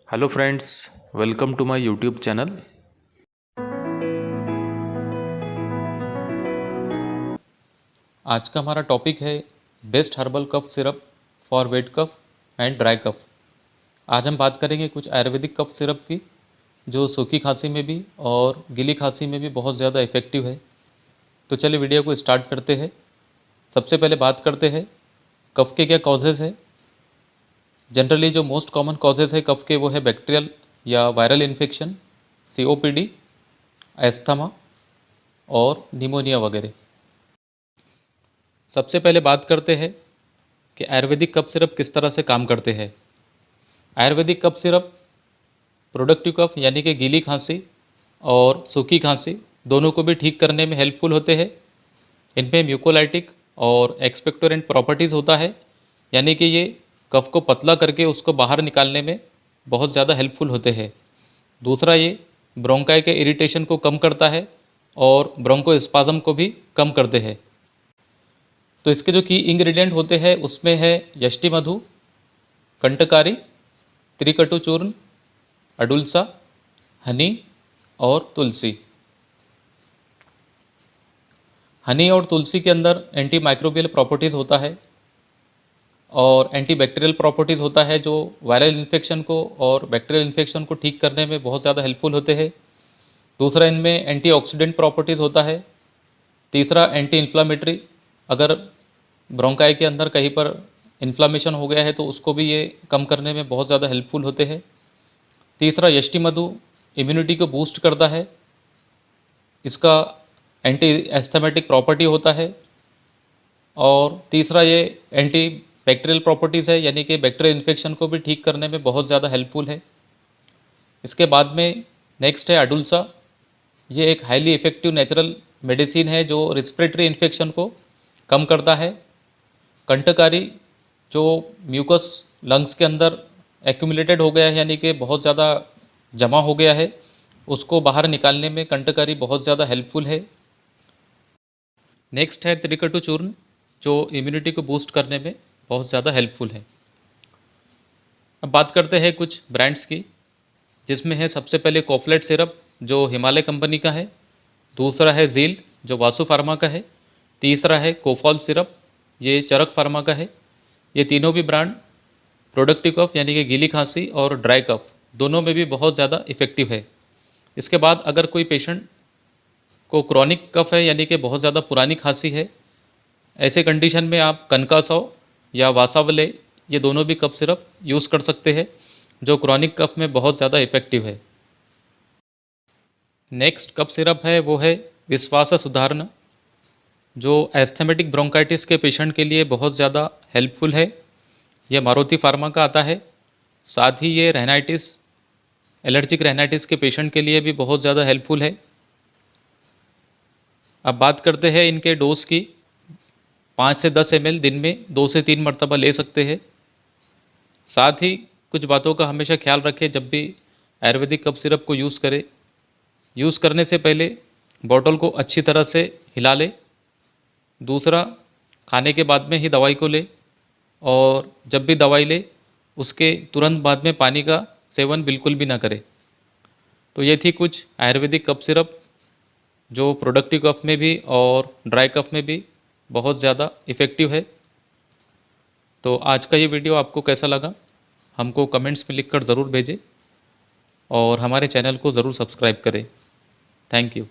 Hello friends, welcome to my YouTube channel. आज का हमारा टॉपिक है best herbal cough syrup for wet cough and dry cough. आज हम बात करेंगे कुछ आयुर्वेदिक कफ सिरप की जो सूखी खांसी में भी और गीली खांसी में भी बहुत ज़्यादा इफ़ेक्टिव है। तो चलिए वीडियो को स्टार्ट करते हैं। सबसे पहले बात करते हैं कफ के क्या कॉजेज़ है। जनरली जो मोस्ट कॉमन कॉजेज़ है कफ के वो है बैक्टीरियल या वायरल इन्फेक्शन, COPD, एस्थमा और निमोनिया वगैरह। सबसे पहले बात करते हैं कि आयुर्वेदिक कफ सिरप किस तरह से काम करते हैं। Ayurvedic cough syrup productive cough यानी कि गीली खांसी और सूखी खांसी दोनों को भी ठीक करने में हेल्पफुल होते हैं। इनमें म्यूकोलाइटिक और एक्सपेक्टोरेंट प्रॉपर्टीज़ होता है, यानी कि ये कफ को पतला करके उसको बाहर निकालने में बहुत ज़्यादा हेल्पफुल होते हैं। दूसरा, ये ब्रोंकाई के इरिटेशन को कम करता है और ब्रोंकोस्पाज्म को भी कम करते हैं। तो इसके जो की इंग्रेडिएंट होते हैं उसमें है यष्टि मधु, कंटकारी, त्रिकटु चूर्ण, अडुलसा, हनी और तुलसी। हनी और तुलसी के अंदर एंटी माइक्रोबियल प्रॉपर्टीज़ होता है और एंटी बैक्टीरियल प्रॉपर्टीज़ होता है जो वायरल इन्फेक्शन को और बैक्टीरियल इन्फेक्शन को ठीक करने में बहुत ज़्यादा हेल्पफुल होते हैं। दूसरा, इनमें एंटीऑक्सीडेंट प्रॉपर्टीज़ होता है। तीसरा, एंटी इन्फ्लामेटरी, अगर ब्रोंकाई के अंदर कहीं पर इन्फ्लामेशन हो गया है तो उसको भी ये कम करने में बहुत ज़्यादा हेल्पफुल होते हैं। तीसरा, यष्टि मधु इम्यूनिटी को बूस्ट करता है, इसका एंटी एस्थमेटिक प्रॉपर्टी होता है। और तीसरा, ये एंटी बैक्टीरियल प्रॉपर्टीज़ है, यानी कि बैक्टीरियल इन्फेक्शन को भी ठीक करने में बहुत ज़्यादा हेल्पफुल है। इसके बाद में नेक्स्ट है अडुलसा। ये एक हाईली इफ़ेक्टिव नेचुरल मेडिसिन है जो रिस्पिरेटरी इन्फेक्शन को कम करता है। कंटकारी, जो म्यूकस लंग्स के अंदर एक्यूमुलेटेड हो गया है, यानी कि बहुत ज़्यादा जमा हो गया है, उसको बाहर निकालने में कंटकारी बहुत ज़्यादा हेल्पफुल है। नेक्स्ट है त्रिकटु चूर्ण, जो इम्यूनिटी को बूस्ट करने में बहुत ज़्यादा हेल्पफुल है। अब बात करते हैं कुछ ब्रांड्स की, जिसमें है सबसे पहले कॉफलेट सिरप जो हिमालय कंपनी का है। दूसरा है झील जो वासु फार्मा का है। तीसरा है कोफॉल सिरप, ये चरक फार्मा का है। ये तीनों भी ब्रांड प्रोडक्टिव कफ यानी कि गीली खांसी और ड्राई कफ दोनों में भी बहुत ज़्यादा इफ़ेक्टिव है। इसके बाद अगर कोई पेशेंट को क्रॉनिक कफ है यानी कि बहुत ज़्यादा पुरानी खांसी है, ऐसे कंडीशन में आप कनकासो या वासावले ये दोनों भी कफ सिरप यूज़ कर सकते हैं, जो क्रॉनिक कफ में बहुत ज़्यादा इफ़ेक्टिव है। नेक्स्ट कफ सिरप है वो है विश्वास सुधारना, जो एस्थमेटिक ब्रोंकाइटिस के पेशेंट के लिए बहुत ज़्यादा हेल्पफुल है। यह मारुति फार्मा का आता है। साथ ही ये रेनाइटिस, एलर्जिक रेनाइटिस के पेशेंट के लिए भी बहुत ज़्यादा हेल्पफुल है। अब बात करते हैं इनके डोज की। 5 से 10 ml दिन में 2 से 3 मरतबा ले सकते हैं। साथ ही कुछ बातों का हमेशा ख्याल रखें जब भी आयुर्वेदिक कफ सिरप को यूज़ करें। यूज़ करने से पहले बॉटल को अच्छी तरह से हिला लें। दूसरा, खाने के बाद में ही दवाई को लें और जब भी दवाई लें उसके तुरंत बाद में पानी का सेवन बिल्कुल भी ना करें। तो ये थी कुछ आयुर्वेदिक कफ सिरप जो प्रोडक्टिव कफ में भी और ड्राई कफ में भी बहुत ज़्यादा इफ़ेक्टिव है। तो आज का ये वीडियो आपको कैसा लगा हमको कमेंट्स में लिखकर ज़रूर भेजें और हमारे चैनल को ज़रूर सब्सक्राइब करें। Thank you.